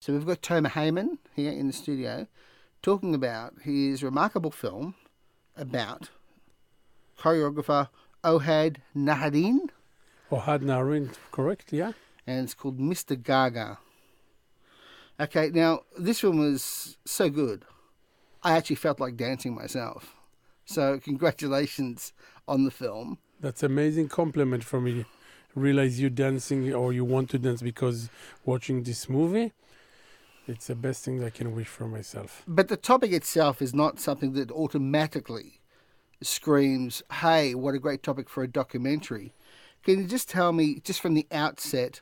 So we've got Tomer Heymann here in the studio talking about his remarkable film about choreographer Ohad Naharin. Ohad Naharin, correct, yeah? And it's called Mr Gaga. Okay, now this film was so good, I actually felt like dancing myself. So congratulations on the film. That's an amazing compliment for me. Realize you dancing or you want to dance because watching this movie, it's the best thing I can wish for myself. But the topic itself is not something that automatically screams, hey, what a great topic for a documentary. Can you just tell me, just from the outset,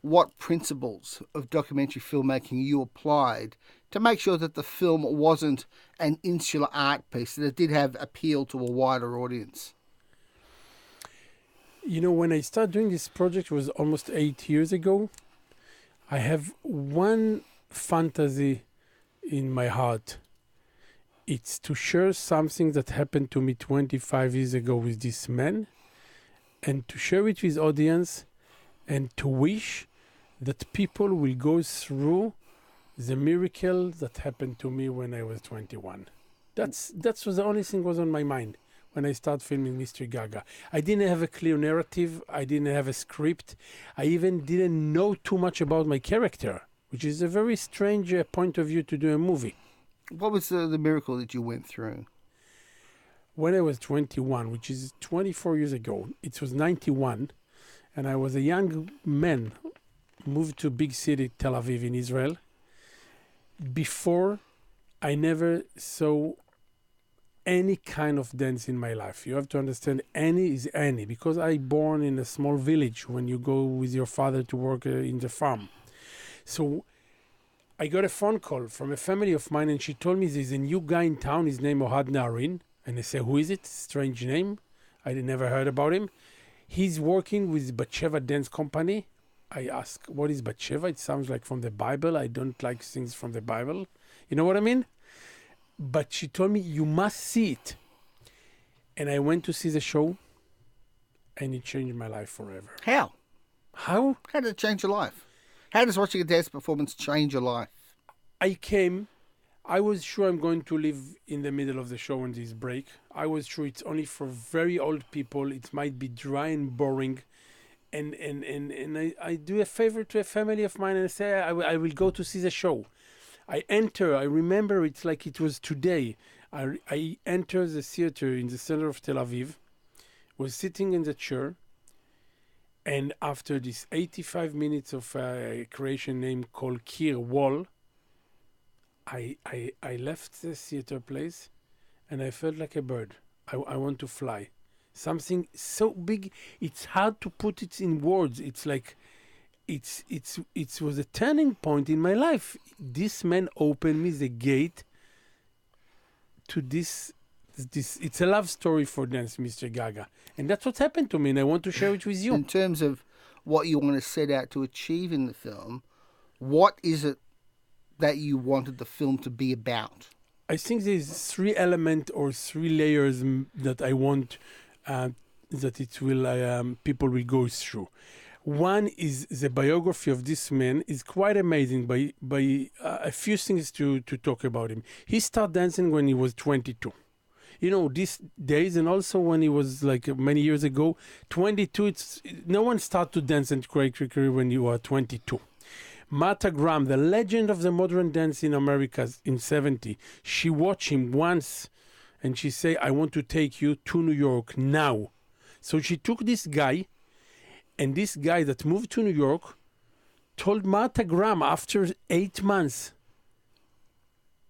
what principles of documentary filmmaking you applied to make sure that the film wasn't an insular art piece, that it did have appeal to a wider audience? You know, when I started doing this project, it was almost 8 years ago. I have one fantasy in my heart. It's to share something that happened to me 25 years ago with this man, and to share it with audience, and to wish that people will go through the miracle that happened to me when I was 21. That was the only thing was on my mind when I started filming Mr. Gaga. I didn't have a clear narrative. I didn't have a script. I even didn't know too much about my character, which is a very strange point of view to do a movie. What was the miracle that you went through? When I was 21, which is 24 years ago, it was 91, and I was a young man, moved to big city, Tel Aviv in Israel. Before, I never saw any kind of dance in my life. You have to understand, any is any, because I born in a small village when you go with your father to work in the farm. So I got a phone call from a family of mine, and she told me there's a new guy in town, his name Ohad Naharin. And I say, who is it? Strange name. I never heard about him. He's working with Batsheva Dance Company. I ask, what is Batsheva? It sounds like from the Bible. I don't like things from the Bible. You know what I mean? But she told me, you must see it. And I went to see the show, and it changed my life forever. How? How? How did it change your life? How does watching a dance performance change your life? I was sure I'm going to live in the middle of the show on this break. I was sure it's only for very old people. It might be dry and boring. And I do a favor to a family of mine and I say, I will go to see the show. I remember it's like it was today. I enter the theater in the center of Tel Aviv, was sitting in the chair, and after this 85 minutes of a creation name called Kir Wall, I left the theater place and I felt like a bird. I want to fly. Something so big, it's hard to put it in words. It's like, it was a turning point in my life. This man opened me the gate to this. It's a love story for dance, Mr. Gaga. And that's what happened to me, and I want to share it with you. In terms of what you want to set out to achieve in the film, what is it that you wanted the film to be about? I think there's three elements or three layers that I want that it will people will go through. One is the biography of this man is quite amazing by a few things to talk about him. He started dancing when he was 22. You know, these days, and also when he was like many years ago, 22, no one started to dance and career when you are 22. Martha Graham, the legend of the modern dance in America in 70, she watched him once and she said, I want to take you to New York now. So she took this guy, and this guy that moved to New York told Martha Graham after 8 months,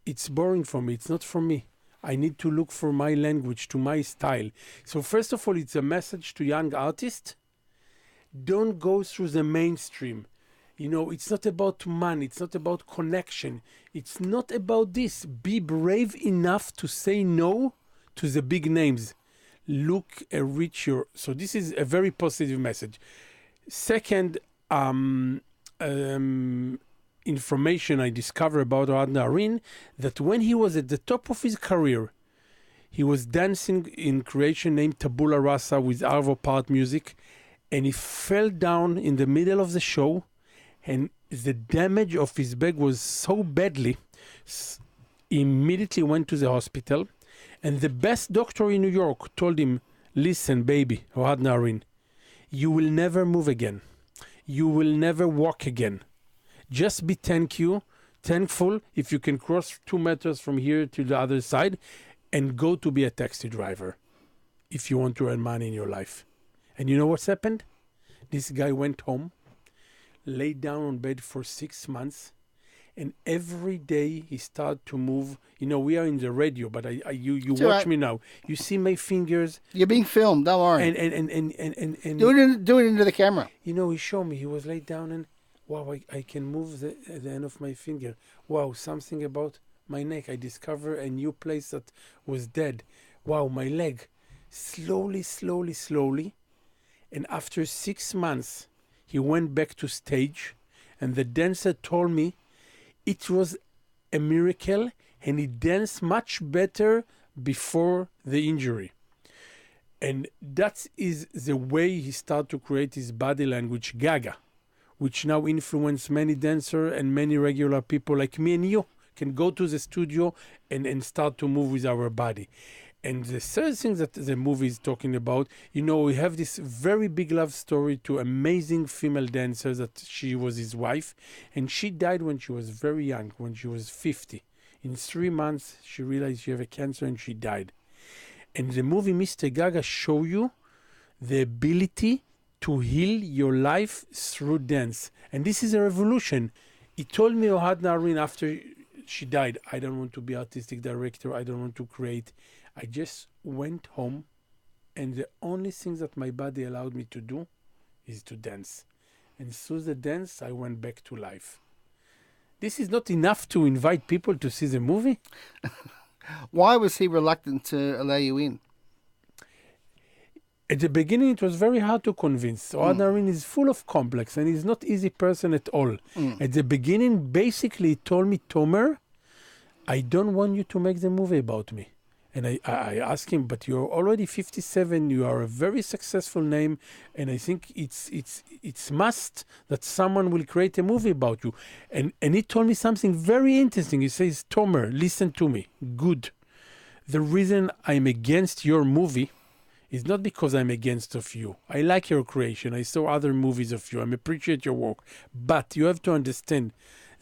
it's boring for me, it's not for me. I need to look for my language, to my style. So first of all, it's a message to young artists. Don't go through the mainstream. You know, it's not about money. It's not about connection. It's not about this. Be brave enough to say no to the big names. Look richer. So this is a very positive message. Second, information I discovered about Ohad Naharin, that when he was at the top of his career, he was dancing in creation named Tabula Rasa with Arvo Part music, and he fell down in the middle of the show, and the damage of his back was so badly, he immediately went to the hospital, and the best doctor in New York told him, listen, baby, Ohad Naharin, you will never move again. You will never walk again. Just be thankful if you can cross 2 meters from here to the other side and go to be a taxi driver if you want to earn money in your life. And you know what's happened? This guy went home, laid down on bed for 6 months, and every day he started to move. You know, we are in the radio, but you watch right. me now. You see my fingers. You're being filmed, don't worry. And do it into the camera. you know, he showed me. He was laid down and, wow, I can move the end of my finger. Wow, something about my neck. I discovered a new place that was dead. Wow, my leg. Slowly. And after 6 months, he went back to stage, and the dancer told me it was a miracle, and he danced much better before the injury. And that is the way he started to create his body language, Gaga, which now influence many dancers and many regular people like me and you can go to the studio and start to move with our body. And the third thing that the movie is talking about, you know, we have this very big love story to amazing female dancer that she was his wife, and she died when she was very young, when she was 50. In 3 months, she realized she had a cancer and she died. And the movie Mr. Gaga show you the ability to heal your life through dance. And this is a revolution. He told me, Ohad Naharin, after she died, I don't want to be artistic director, I don't want to create. I just went home, and the only thing that my body allowed me to do is to dance. And through the dance, I went back to life. This is not enough to invite people to see the movie? Why was he reluctant to allow you in? At the beginning, it was very hard to convince. Ohad Naharin is full of complex, and he's not easy person at all. At the beginning, basically, he told me, Tomer, I don't want you to make the movie about me. And I asked him, but you're already 57, you are a very successful name, and I think it's must that someone will create a movie about you. And he told me something very interesting. He says, Tomer, listen to me. Good. The reason I'm against your movie is not because I'm against of you. I like your creation. I saw other movies of you. I appreciate your work. But you have to understand,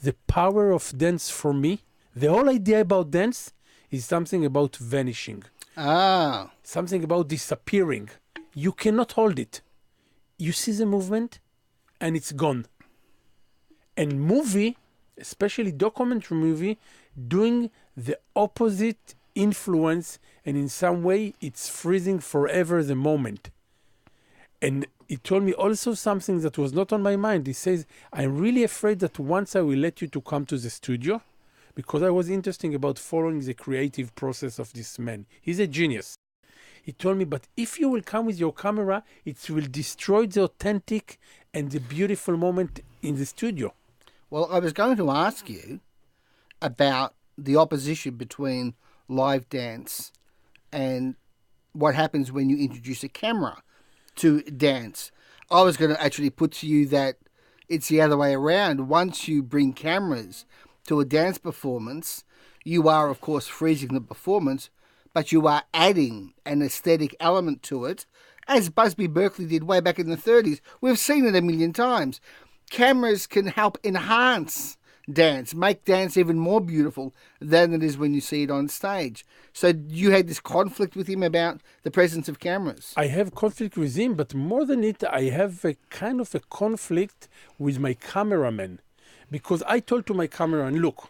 the power of dance for me, the whole idea about dance is something about vanishing. Something about disappearing. You cannot hold it. You see the movement and it's gone. And movie, especially documentary movie, doing the opposite influence, and in some way it's freezing forever the moment. And he told me also something that was not on my mind. He says, I'm really afraid that once I will let you to come to the studio, because I was interested about following the creative process of this man. He's a genius. He told me, but if you will come with your camera, it will destroy the authentic and the beautiful moment in the studio. Well, I was going to ask you about the opposition between live dance and what happens when you introduce a camera to dance. I was going to actually put to you that it's the other way around. Once you bring cameras to a dance performance, you are, of course, freezing the performance, but you are adding an aesthetic element to it, as Busby Berkeley did way back in the 30s. We've seen it a million times. Cameras can help enhance dance, make dance even more beautiful than it is when you see it on stage. So you had this conflict with him about the presence of cameras. I have conflict with him, but more than it, I have a kind of a conflict with my cameraman. Because I told to my cameraman, look,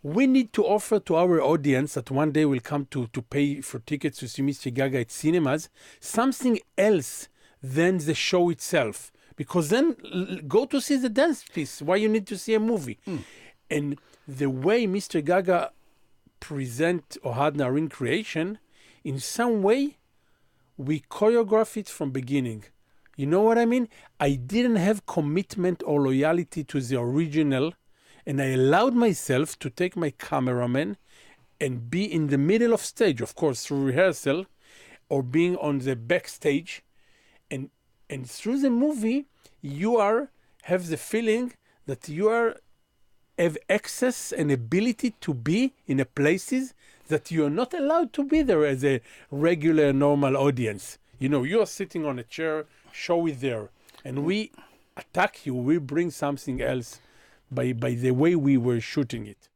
we need to offer to our audience that one day will come to pay for tickets to see Mr. Gaga at cinemas, something else than the show itself. Because then go to see the dance piece. Why you need to see a movie? And the way Mr. Gaga present Ohad Naharin creation, in some way, we choreograph it from beginning. You know what I mean? I didn't have commitment or loyalty to the original, and I allowed myself to take my cameraman and be in the middle of stage, of course, through rehearsal, or being on the backstage. And through the movie, you have the feeling that you have access and ability to be in a places that you are not allowed to be there as a regular, normal audience. You know, you are sitting on a chair, show it there, and we attack you. We bring something else by the way we were shooting it.